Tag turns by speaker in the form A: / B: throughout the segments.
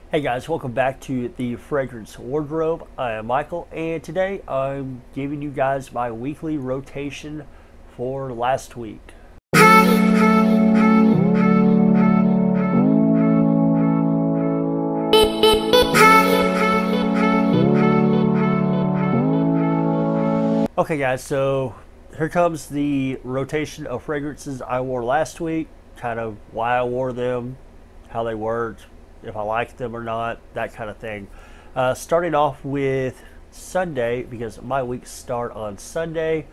A: Hey guys, welcome back to the Fragrance Wardrobe. I am Michael, and today I'm giving you guys my weekly rotation for last week. Okay guys, so here comes the rotation of fragrances I wore last week, kind of why I wore them, how they worked, if I liked them or not, that kind of thing. Starting off with Sunday, because my weeks start on Sunday.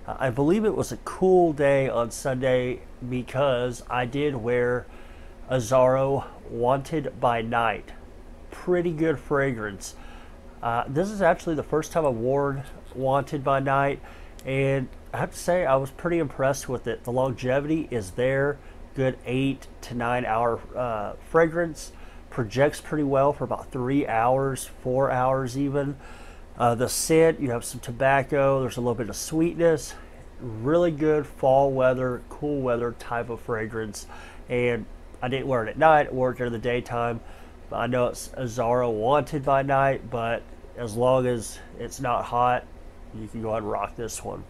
A: I believe it was a cool day on Sunday because I did wear Azzaro Wanted by Night. Pretty good fragrance. This is actually the first time I wore Wanted by Night, and I have to say I was pretty impressed with it. The longevity is there, good 8 to 9 hour fragrance, projects pretty well for about 3 hours, 4 hours even. The scent, you have some tobacco, there's a little bit of sweetness, really good fall weather, cool weather type of fragrance. And I didn't wear it at night, I wore it during the daytime. I know it's Azzaro Wanted by Night, but as long as it's not hot, you can go ahead and rock this one.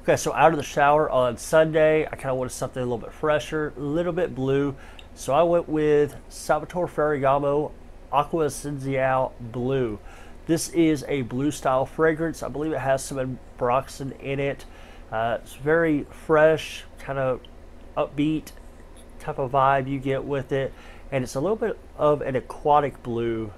A: Okay, so out of the shower on Sunday, I kind of wanted something a little bit fresher, a little bit blue. So I went with Salvatore Ferragamo Aqua Essenziale Blue. This is a blue style fragrance. I believe it has some ambroxan in it. It's very fresh, kind of upbeat type of vibe you get with it. And it's a little bit of an aquatic blue.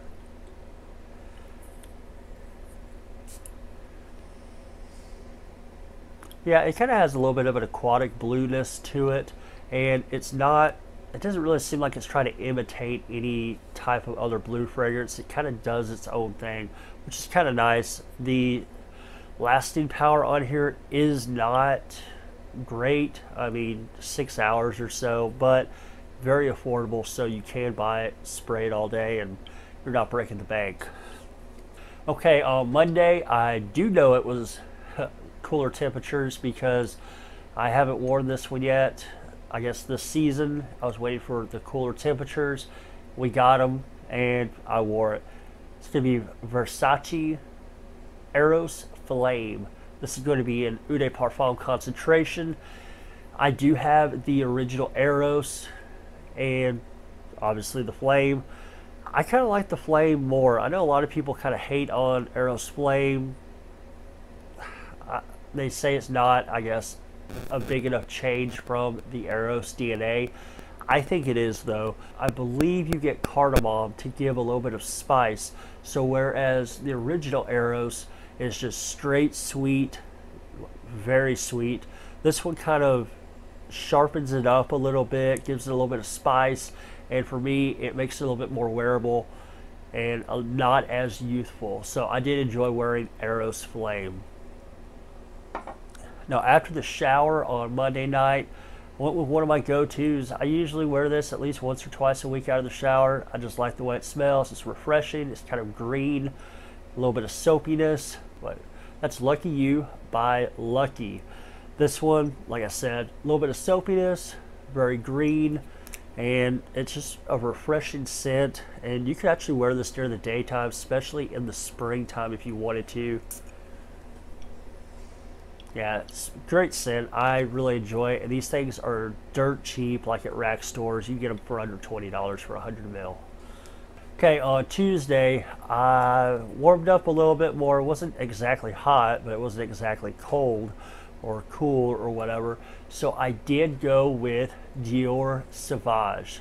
A: Yeah, it kind of has a little bit of an aquatic blueness to it, and it doesn't really seem like it's trying to imitate any type of other blue fragrance. It kind of does its own thing, which is kind of nice. The lasting power on here is not great. I mean, 6 hours or so, but very affordable, so you can buy it, spray it all day, and you're not breaking the bank. Okay, on Monday, I do know it was cooler temperatures because I haven't worn this one yet. I guess this season I was waiting for the cooler temperatures. We got them and I wore it. It's going to be Versace Eros Flame. This is going to be an Eau de Parfum concentration. I do have the original Eros and obviously the Flame. I kind of like the Flame more. I know a lot of people kind of hate on Eros Flame. They say it's not, I guess, a big enough change from the Eros DNA. I think it is, though. I believe you get cardamom to give a little bit of spice. So whereas the original Eros is just straight sweet, very sweet, this one kind of sharpens it up a little bit, gives it a little bit of spice, and for me, it makes it a little bit more wearable and not as youthful. So I did enjoy wearing Eros Flame. Now, after the shower on Monday night, I went with one of my go-tos. I usually wear this at least once or twice a week out of the shower. I just like the way it smells. It's refreshing. It's kind of green, a little bit of soapiness. But that's Lucky You by Lucky. This one, like I said, a little bit of soapiness, very green, and it's just a refreshing scent. And you could actually wear this during the daytime, especially in the springtime if you wanted to. Yeah, it's great scent. I really enjoy it. And these things are dirt cheap, like at rack stores. You get them for under $20 for 100 ml. Okay, on Tuesday, I warmed up a little bit more. It wasn't exactly hot, but it wasn't exactly cold or cool or whatever. So I did go with Dior Sauvage.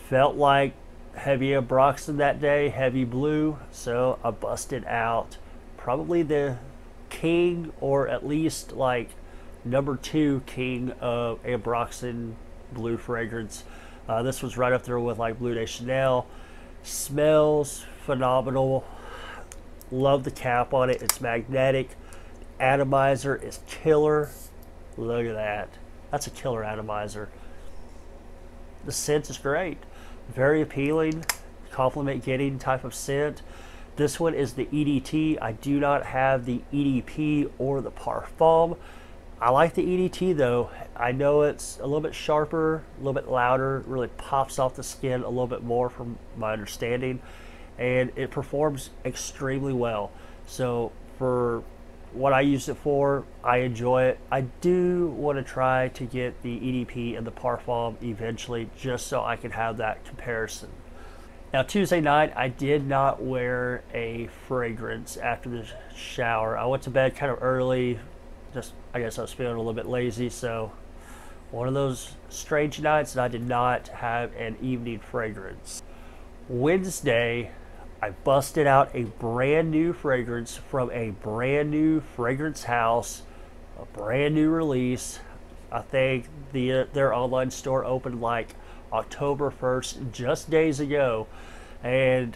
A: Felt like heavy ambroxan that day, heavy blue. So I busted out probably the king, or at least like number 2 king of ambroxan blue fragrance. This was right up there with like Bleu de Chanel. Smells phenomenal. Love the cap on it. It's magnetic. Atomizer is killer. Look at that. That's a killer atomizer. The scent is great. Very appealing. Compliment getting type of scent. This one is the EDT. I do not have the EDP or the Parfum. I like the EDT though. I know it's a little bit sharper, a little bit louder, really pops off the skin a little bit more from my understanding, and it performs extremely well. So for what I use it for, I enjoy it. I do want to try to get the EDP and the Parfum eventually, just so I can have that comparison. Now Tuesday night, I did not wear a fragrance after the shower. I went to bed kind of early, just I guess I was feeling a little bit lazy, so one of those strange nights that I did not have an evening fragrance. Wednesday, I busted out a brand new fragrance from a brand new fragrance house, a brand new release. I think their online store opened like October 1st, just days ago. And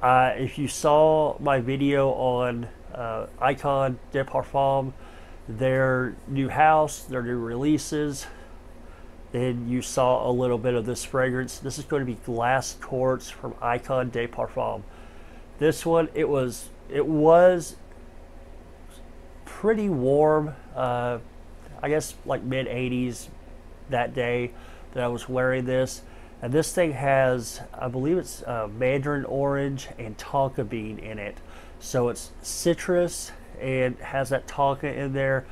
A: if you saw my video on Icon de Parfum, their new house, their new releases, then you saw a little bit of this fragrance. This is going to be Glass Quartz from Icon de Parfum. This one, it was pretty warm. I guess like mid 80s that day that I was wearing this. And this thing has, I believe it's mandarin orange and tonka bean in it. So it's citrus and has that tonka in there.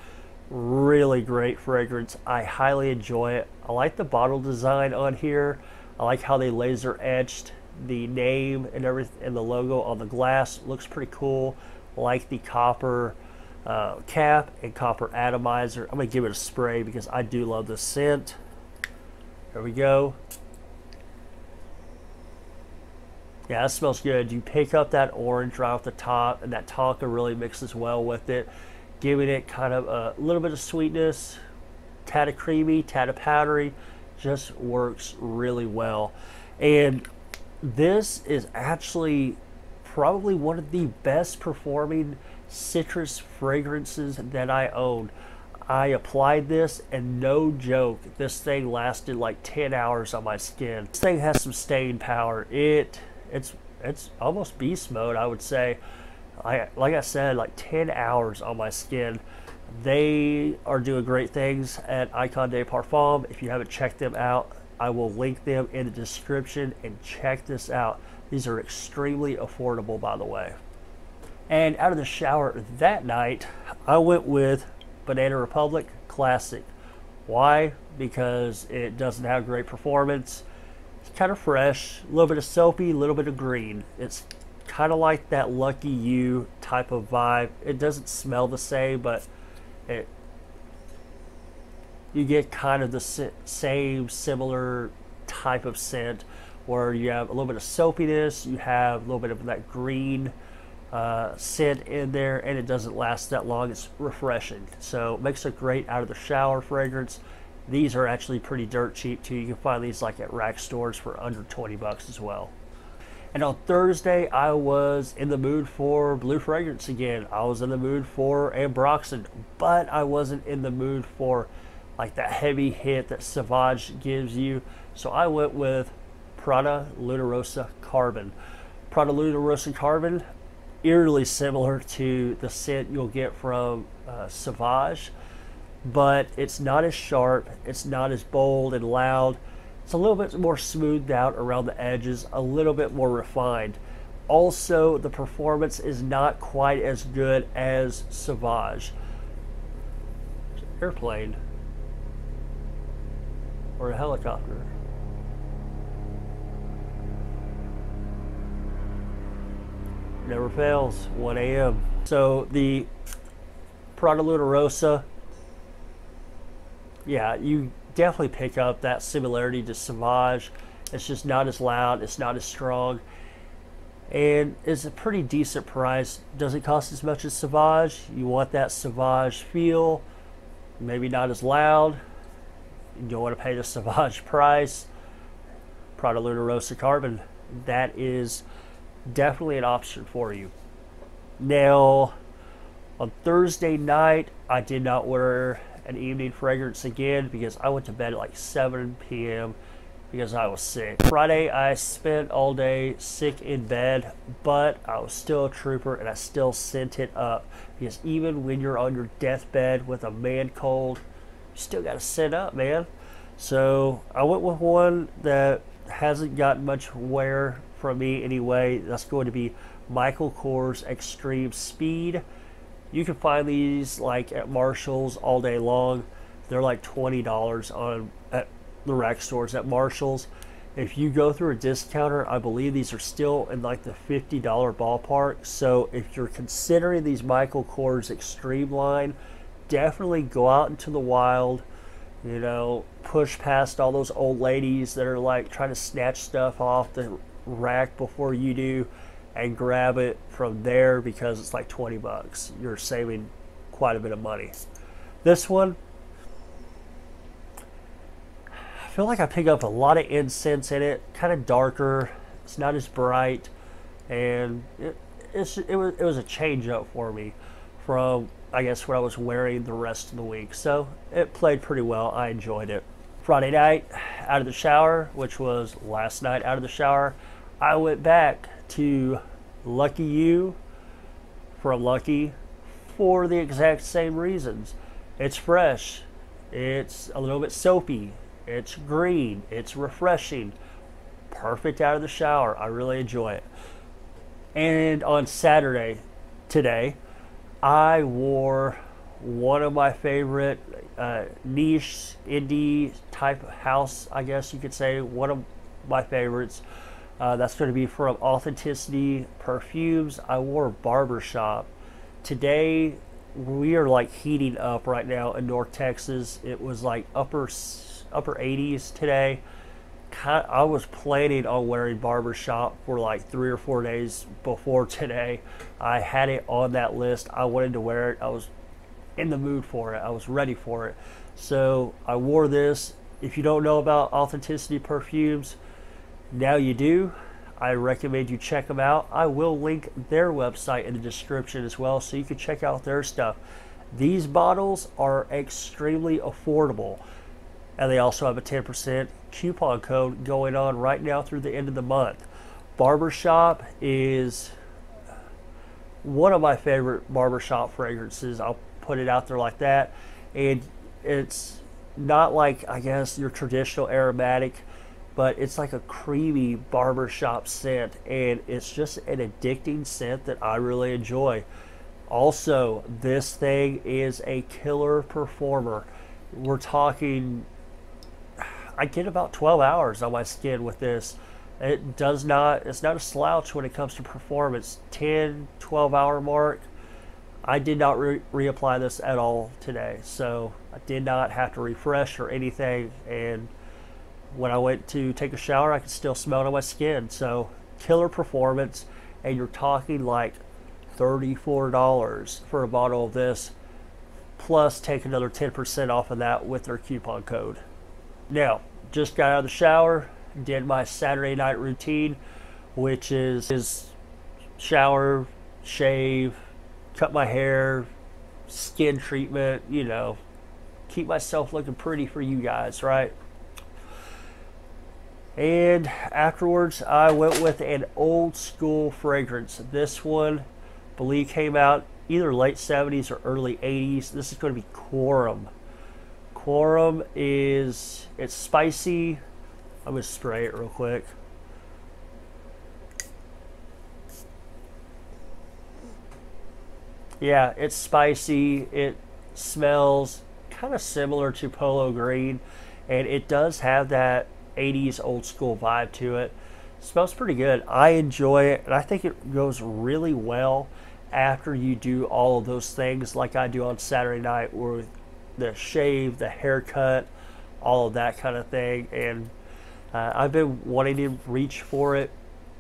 A: Really great fragrance. I highly enjoy it. I like the bottle design on here. I like how they laser etched the name and everything, and the logo on the glass. Looks pretty cool. I like the copper cap and copper atomizer. I'm gonna give it a spray because I do love the scent. There we go. Yeah, that smells good. You pick up that orange right off the top, and that tonka really mixes well with it, giving it kind of a little bit of sweetness, tad of creamy, tad of powdery. Just works really well. And this is actually probably one of the best performing citrus fragrances that I own. I applied this, and no joke, this thing lasted like 10 hours on my skin. This thing has some staying power. It's almost beast mode, I would say. Like I said, like 10 hours on my skin. They are doing great things at Icon de Parfum. If you haven't checked them out, I will link them in the description, and check this out. These are extremely affordable, by the way. And out of the shower that night, I went with Banana Republic Classic. Why? Because it doesn't have great performance. It's kind of fresh, a little bit of soapy, a little bit of green. It's kind of like that Lucky You type of vibe. It doesn't smell the same, but you get kind of the same similar type of scent, where you have a little bit of soapiness, you have a little bit of that green scent in there, and it doesn't last that long. It's refreshing, so it makes a great out of the shower fragrance. These are actually pretty dirt cheap too. You can find these like at rack stores for under 20 bucks as well. And on Thursday, I was in the mood for blue fragrance again. I was in the mood for Ambroxan, but I wasn't in the mood for like that heavy hit that Sauvage gives you. So I went with Prada Luna Rossa Carbon. Prada Luna Rossa Carbon, eerily similar to the scent you'll get from Sauvage, but it's not as sharp, it's not as bold and loud. It's a little bit more smoothed out around the edges, a little bit more refined. Also, the performance is not quite as good as Sauvage. Airplane or a helicopter. Never fails, 1 a.m. So the Prada Luna Rossa, yeah, you definitely pick up that similarity to Sauvage. It's just not as loud, it's not as strong, and it's a pretty decent price. Doesn't cost as much as Sauvage. You want that Sauvage feel, maybe not as loud. You don't want to pay the Sauvage price. Prada Luna Rossa Carbon, that is definitely an option for you. Now, on Thursday night, I did not wear an evening fragrance again because I went to bed at like 7 p.m. because I was sick. Friday, I spent all day sick in bed, but I was still a trooper and I still sent it up, because even when you're on your deathbed with a man cold, you still got to sit up, man. So I went with one that hasn't gotten much wear from me anyway. That's going to be Michael Kors Extreme Speed. You can find these like at Marshall's all day long. They're like $20 at the rack stores at Marshall's. If you go through a discounter, I believe these are still in like the $50 ballpark. So if you're considering these Michael Kors Extreme line, definitely go out into the wild. You know, push past all those old ladies that are like trying to snatch stuff off the rack before you do, and grab it from there, because it's like 20 bucks. You're saving quite a bit of money. This one, I feel like I pick up a lot of incense in it, kind of darker. It's not as bright, and it was a change up for me from, I guess, what I was wearing the rest of the week. So it played pretty well. I enjoyed it. Friday night, out of the shower, which was last night out of the shower, I went back to Lucky You from Lucky for the exact same reasons. It's fresh. It's a little bit soapy. It's green. It's refreshing. Perfect out of the shower. I really enjoy it. And on Saturday, today, I wore one of my favorite niche indie type of house, I guess you could say, one of my favorites. That's going to be from Authenticity Perfumes. I wore Barbershop. Today, we are like heating up right now in North Texas. It was like upper 80s today. I was planning on wearing Barbershop for like 3 or 4 days before today. I had it on that list. I wanted to wear it. I was in the mood for it. I was ready for it. So I wore this. If you don't know about Authenticity Perfumes, now you do. I recommend you check them out. I will link their website in the description as well, so you can check out their stuff. These bottles are extremely affordable, and they also have a 10% coupon code going on right now through the end of the month. Barbershop is one of my favorite barbershop fragrances. I'll put it out there like that. And it's not like, I guess, your traditional aromatic, but it's like a creamy barbershop scent, and it's just an addicting scent that I really enjoy. Also, this thing is a killer performer. We're talking, I get about 12 hours on my skin with this. It's not a slouch when it comes to performance. 10, 12 hour mark. I did not reapply this at all today, so I did not have to refresh or anything, and when I went to take a shower, I could still smell it on my skin. So killer performance, and you're talking like $34 for a bottle of this, plus take another 10% off of that with their coupon code. Now, just got out of the shower, did my Saturday night routine, which is shower, shave, cut my hair, skin treatment, you know, keep myself looking pretty for you guys, right? And afterwards, I went with an old school fragrance. This one, I believe, came out either late 70s or early 80s. This is going to be Quorum. Quorum it's spicy. I'm going to spray it real quick. Yeah, it's spicy. It smells kind of similar to Polo Green, and it does have that 80s old school vibe to it. Smells pretty good. I enjoy it, and I think it goes really well after you do all of those things like I do on Saturday night, with the shave, the haircut, all of that kind of thing. And I've been wanting to reach for it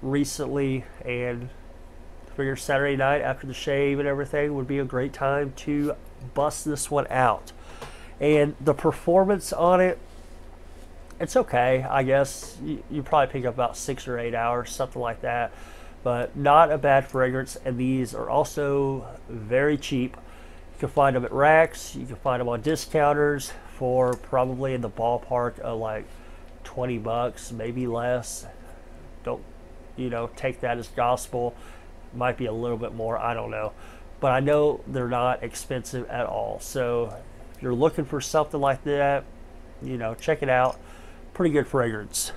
A: recently, and figure Saturday night after the shave and everything would be a great time to bust this one out. And the performance on it, it's okay, I guess. You probably pick up about 6 or 8 hours, something like that. But not a bad fragrance, and these are also very cheap. You can find them at racks, you can find them on discounters for probably in the ballpark of like 20 bucks, maybe less. Don't, take that as gospel. Might be a little bit more, I don't know. But I know they're not expensive at all. So if you're looking for something like that, check it out. Pretty good fragrance.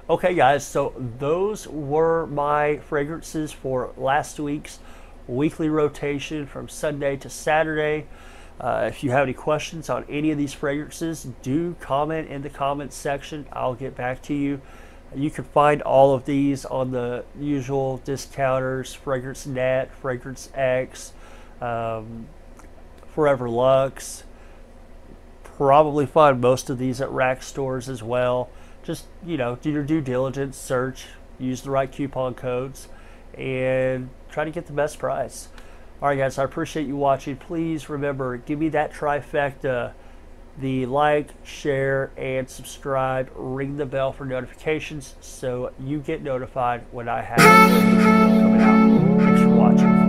A: Okay, guys, so those were my fragrances for last week's weekly rotation from Sunday to Saturday. If you have any questions on any of these fragrances, do comment in the comments section. I'll get back to you. You can find all of these on the usual discounters: Fragrance Net, Fragrance X, Forever Luxe. Probably find most of these at rack stores as well. Just, do your due diligence, search, use the right coupon codes, and try to get the best price. All right, guys, I appreciate you watching. Please remember, give me that trifecta: the like, share, and subscribe. Ring the bell for notifications so you get notified when I have coming out. Thanks for watching.